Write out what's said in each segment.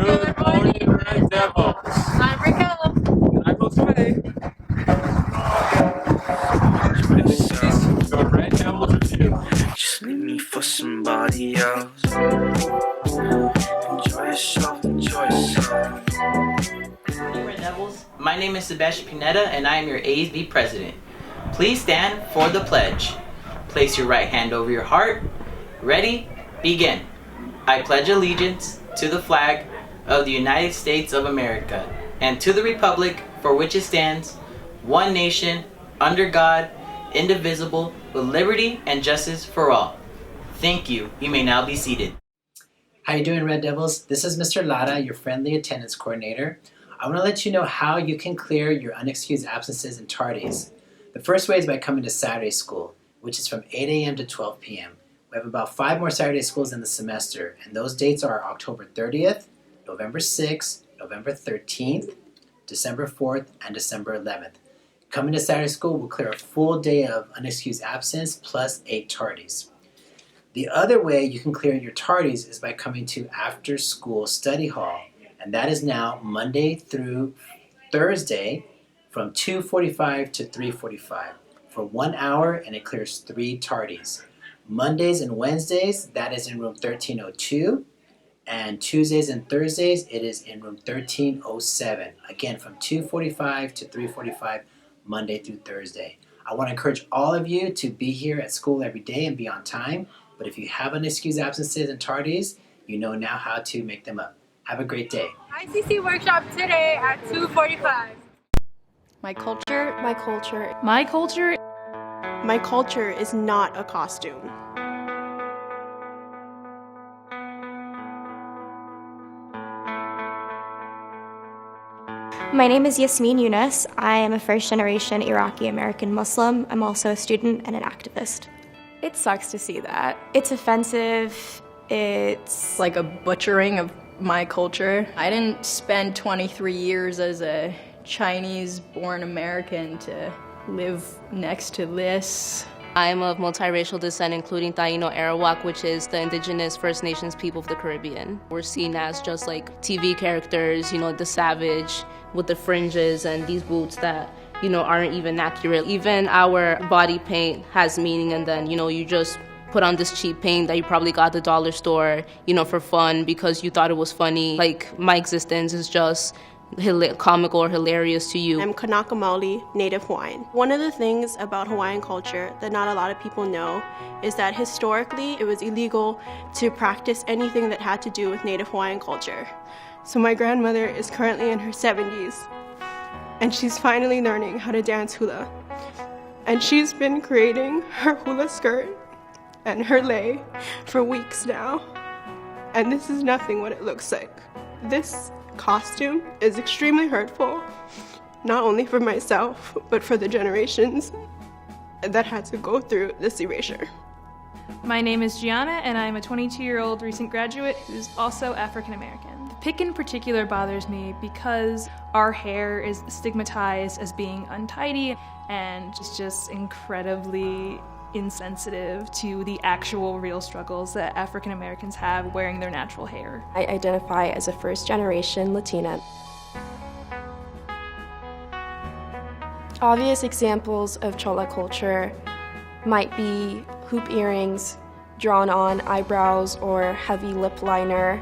Good morning, Red Devils. I'm Raquel. And I'm Jose. This is the Red Devils Review. Just leave me for somebody else. Enjoy yourself, enjoy yourself. Hey Red Devils, my name is Sebastian Pineda and I am your ASB president. Please stand for the pledge. Place your right hand over your heart. Ready? Begin. I pledge allegiance to the flag of the United States of America and to the republic for which it stands, one nation, under God, indivisible, with liberty and justice for all. Thank you. You may now be seated. How you doing, Red Devils? This is Mr. Lara, your friendly attendance coordinator. I want to let you know how you can clear your unexcused absences and tardies. The first way is by coming to Saturday school, which is from 8 a.m. to 12 p.m. We have about 5 more Saturday schools in the semester, and those dates are October 30th, November 6th, November 13th, December 4th, and December 11th. Coming to Saturday school will clear a full day of unexcused absence plus 8 tardies. The other way you can clear your tardies is by coming to after school study hall, and that is now Monday through Thursday from 2:45 to 3:45 for 1 hour, and it clears 3 tardies. Mondays and Wednesdays, that is in room 1302, and Tuesdays and Thursdays, it is in room 1307. Again, from 2:45 to 3:45, Monday through Thursday. I want to encourage all of you to be here at school every day and be on time, but if you have unexcused absences and tardies, you know now how to make them up. Have a great day. ICC workshop today at 2:45. My culture is not a costume. My name is Yasmin Yunus. I am a first-generation Iraqi-American Muslim. I'm also a student and an activist. It sucks to see that. It's offensive. It's like a butchering of my culture. I didn't spend 23 years as a Chinese-born American to live next to this. I'm of multiracial descent, including Taino Arawak, which is the indigenous First Nations people of the Caribbean. We're seen as just like TV characters, the savage with the fringes and these boots that, aren't even accurate. Even our body paint has meaning, and then, you just put on this cheap paint that you probably got at the dollar store, for fun because you thought it was funny. Like, my existence is just comical or hilarious to you. I'm Kanaka Maoli, native Hawaiian. One of the things about Hawaiian culture that not a lot of people know is that historically it was illegal to practice anything that had to do with native Hawaiian culture. So my grandmother is currently in her 70s, and she's finally learning how to dance hula. And she's been creating her hula skirt and her lei for weeks now. And this is nothing what it looks like. This costume is extremely hurtful, not only for myself, but for the generations that had to go through this erasure. My name is Gianna, and I'm a 22-year-old recent graduate who's also African American. The pick in particular bothers me because our hair is stigmatized as being untidy, and it's just incredibly insensitive to the actual real struggles that African Americans have wearing their natural hair. I identify as a first-generation Latina. Obvious examples of Chola culture might be hoop earrings, drawn-on eyebrows, or heavy lip liner.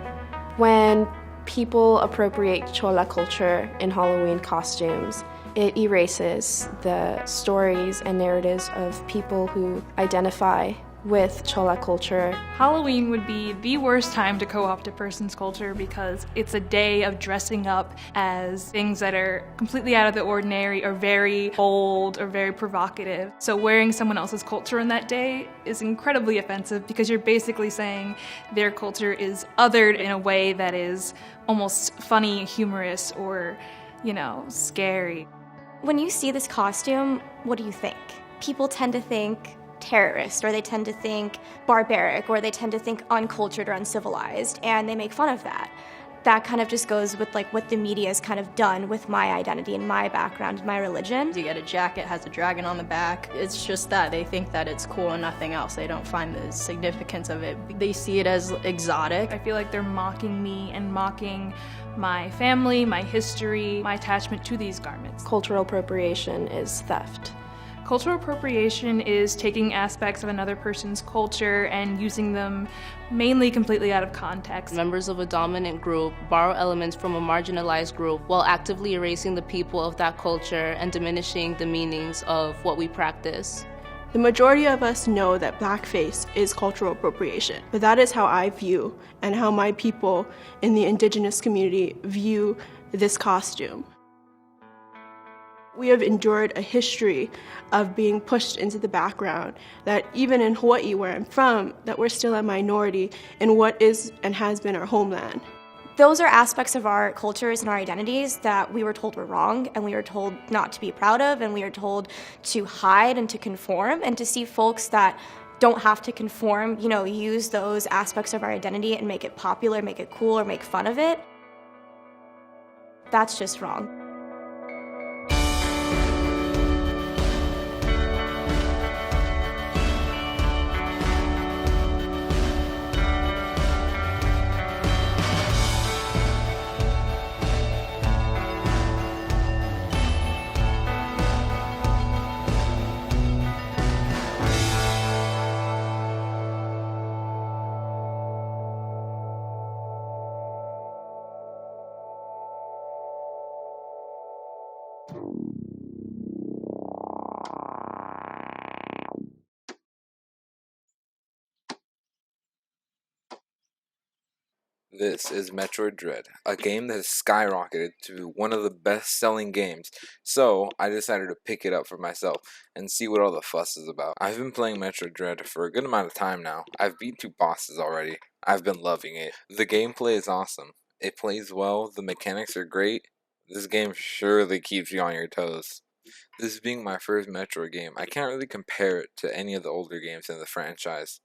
When people appropriate Chola culture in Halloween costumes, it erases the stories and narratives of people who identify with Chola culture. Halloween would be the worst time to co-opt a person's culture because it's a day of dressing up as things that are completely out of the ordinary or very bold or very provocative. So wearing someone else's culture on that day is incredibly offensive because you're basically saying their culture is othered in a way that is almost funny, humorous, or, scary. When you see this costume, what do you think? People tend to think terrorist, or they tend to think barbaric, or they tend to think uncultured or uncivilized, and they make fun of that. that kind of just goes with like what the media has kind of done with my identity and my background and my religion. You get a jacket, has a dragon on the back. It's just that they think that it's cool and nothing else. They don't find the significance of it. They see it as exotic. I feel like they're mocking me and mocking my family, my history, my attachment to these garments. Cultural appropriation is theft. Cultural appropriation is taking aspects of another person's culture and using them mainly completely out of context. Members of a dominant group borrow elements from a marginalized group while actively erasing the people of that culture and diminishing the meanings of what we practice. The majority of us know that blackface is cultural appropriation, but that is how I view and how my people in the indigenous community view this costume. We have endured a history of being pushed into the background, that even in Hawaii, where I'm from, that we're still a minority in what is and has been our homeland. Those are aspects of our cultures and our identities that we were told were wrong, and we were told not to be proud of, and we were told to hide and to conform, and to see folks that don't have to conform, use those aspects of our identity and make it popular, make it cool, or make fun of it. That's just wrong. This is Metroid Dread, a game that has skyrocketed to one of the best-selling games, so I decided to pick it up for myself and see what all the fuss is about. I've been playing Metroid Dread for a good amount of time now. I've beat 2 bosses already. I've been loving it. The gameplay is awesome. It plays well, the mechanics are great. This game surely keeps you on your toes. This being my first Metroid game, I can't really compare it to any of the older games in the franchise.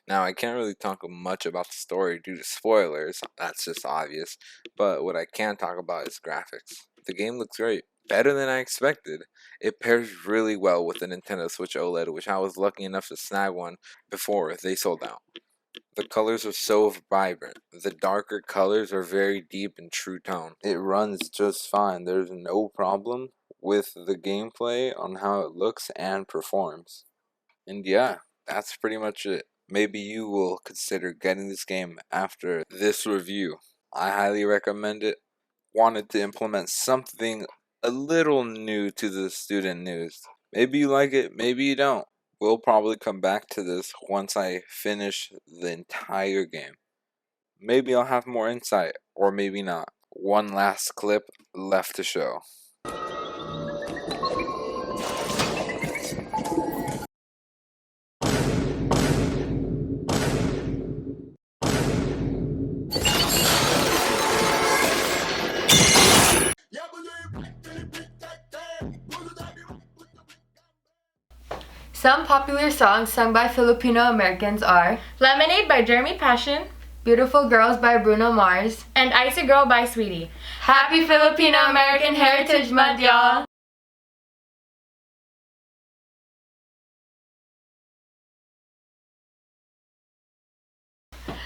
Now, I can't really talk much about the story due to spoilers, that's just obvious, but what I can talk about is graphics. The game looks great, better than I expected. It pairs really well with the Nintendo Switch OLED, which I was lucky enough to snag one before they sold out. The colors are so vibrant. The darker colors are very deep and true tone. It runs just fine. There's no problem with the gameplay on how it looks and performs. And yeah, that's pretty much it. Maybe you will consider getting this game after this review. I highly recommend it. Wanted to implement something a little new to the student news. Maybe you like it, maybe you don't. We'll probably come back to this once I finish the entire game. Maybe I'll have more insight, or maybe not. One last clip left to show. Some popular songs sung by Filipino Americans are Lemonade by Jeremy Passion, Beautiful Girls by Bruno Mars, and Icy Girl by Sweetie. Happy Filipino American Heritage Month, y'all!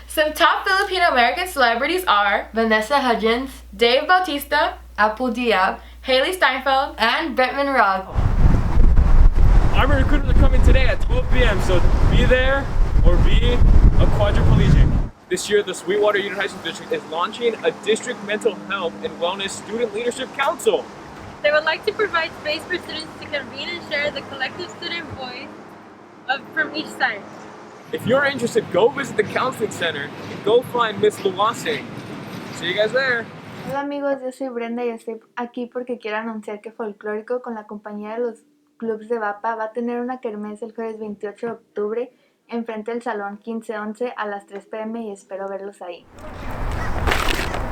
Some top Filipino American celebrities are Vanessa Hudgens, Dave Bautista, Apple Diab, Haley Steinfeld, and Bretman Rock. Army recruiters are coming today at 12 p.m. So be there or be a quadriplegic. This year, the Sweetwater High School District is launching a district mental health and wellness student leadership council. They would like to provide space for students to convene and share the collective student voice from each side. If you're interested, go visit the counseling center and go find Miss Luwase. See you guys there. Hola amigos, yo soy Brenda y estoy aquí porque quiero anunciar que Folclórico con la compañía de los clubs de VAPA va a tener una kermés el jueves 28 de octubre enfrente del salón 1511 a las 3 p.m. y espero verlos ahí.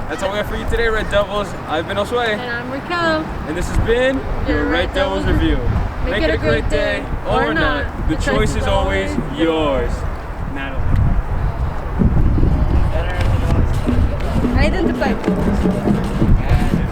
That's all we have for you today, Red Devils. I've been Osway. And I'm Raquel. And this has been your Red Devils Review. Make it a great day or not. The choice is always yours. Natalie. I did the pledge.